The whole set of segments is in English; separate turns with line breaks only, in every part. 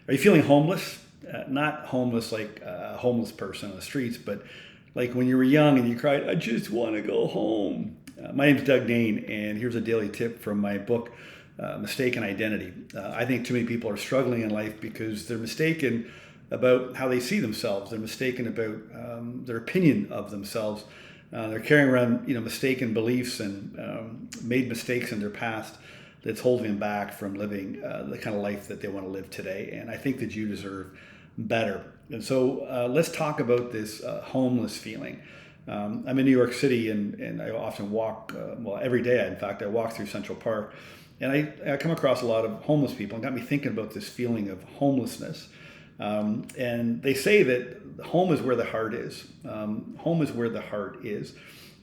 Are you feeling homeless? Not homeless like a homeless person on the streets, but like when you were young and you cried, I just want to go home. My name's Doug Dane, and here's a daily tip from my book, Mistaken Identity. I think too many people are struggling in life because they're mistaken about how they see themselves. They're mistaken about their opinion of themselves. They're carrying around, mistaken beliefs and made mistakes in their past that's holding them back from living the kind of life that they want to live today. And I think that you deserve better. And so let's talk about this homeless feeling. I'm in New York City, and I often walk, every day, in fact, I walk through Central Park, and I come across a lot of homeless people, and got me thinking about this feeling of homelessness. And they say that home is where the heart is. Home is where the heart is.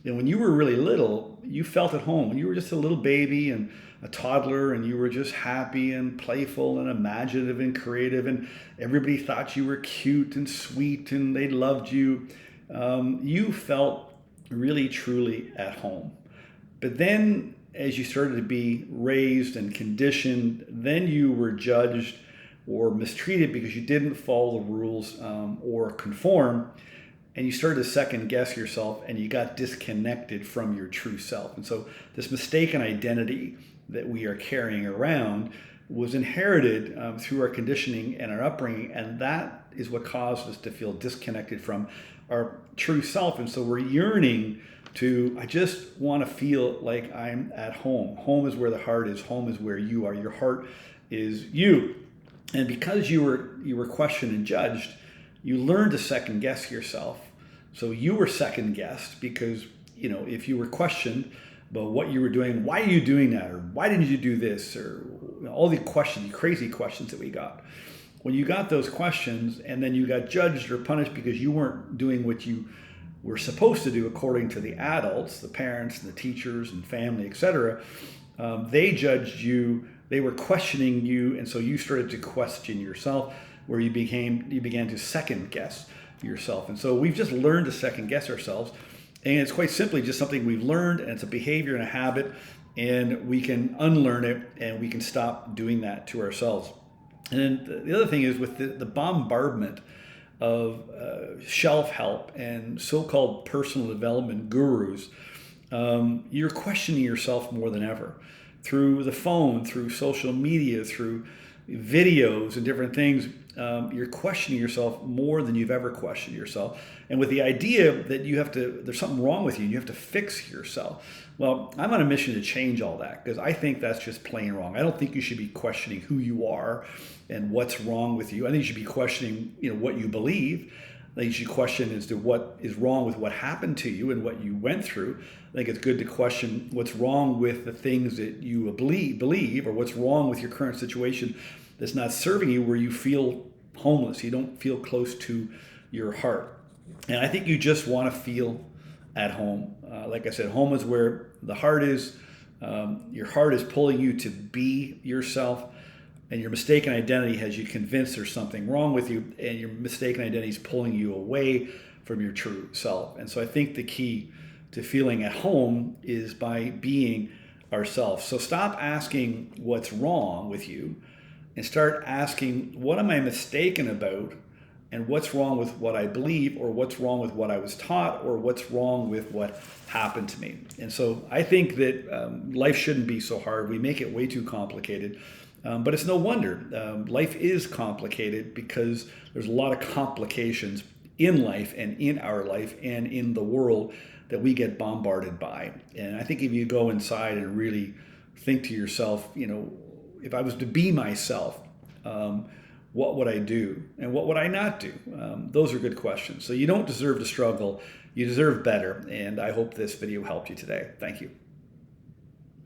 And when you were really little, you felt at home. When you were just a little baby and a toddler, and you were just happy and playful and imaginative and creative, and everybody thought you were cute and sweet and they loved you, you felt really, truly at home. But then as you started to be raised and conditioned, then you were judged or mistreated because you didn't follow the rules or conform, and you started to second guess yourself, and you got disconnected from your true self. And so this mistaken identity that we are carrying around was inherited through our conditioning and our upbringing, and that is what caused us to feel disconnected from our true self. And so we're yearning to, I just want to feel like I'm at home. Home is where the heart is. Home is where you are. Your heart is you. And because you were questioned and judged, you learned to second guess yourself. So you were second guessed because, if you were questioned about what you were doing, why are you doing that? Or why didn't you do this? Or all the questions, the crazy questions that we got. When you got those questions and then you got judged or punished because you weren't doing what you were supposed to do according to the adults, the parents and the teachers and family, etc., they judged you. They were questioning you, and so you started to question yourself, where you began to second guess yourself. And so we've just learned to second guess ourselves, and it's quite simply just something we've learned, and it's a behavior and a habit, and we can unlearn it, and we can stop doing that to ourselves. And then the other thing is with the bombardment of self-help and so-called personal development gurus, you're questioning yourself more than ever. Through the phone, through social media, through videos and different things, you're questioning yourself more than you've ever questioned yourself. And with the idea that there's something wrong with you, and you have to fix yourself. Well, I'm on a mission to change all that, because I think that's just plain wrong. I don't think you should be questioning who you are and what's wrong with you. I think you should be questioning, what you believe. I think you should question as to what is wrong with what happened to you and what you went through. I think it's good to question what's wrong with the things that you believe, or what's wrong with your current situation that's not serving you, where you feel homeless. You don't feel close to your heart. And I think you just want to feel at home. Like I said, home is where the heart is. Your heart is pulling you to be yourself. And your mistaken identity has you convinced there's something wrong with you, and your mistaken identity is pulling you away from your true self. And so I think the key to feeling at home is by being ourselves. So stop asking what's wrong with you and start asking, what am I mistaken about? And what's wrong with what I believe, or what's wrong with what I was taught, or what's wrong with what happened to me? And so I think that life shouldn't be so hard. We make it way too complicated. But it's no wonder. Life is complicated because there's a lot of complications in life and in our life and in the world that we get bombarded by. And I think if you go inside and really think to yourself, if I was to be myself, what would I do? And what would I not do? Those are good questions. So you don't deserve to struggle. You deserve better. And I hope this video helped you today. Thank you.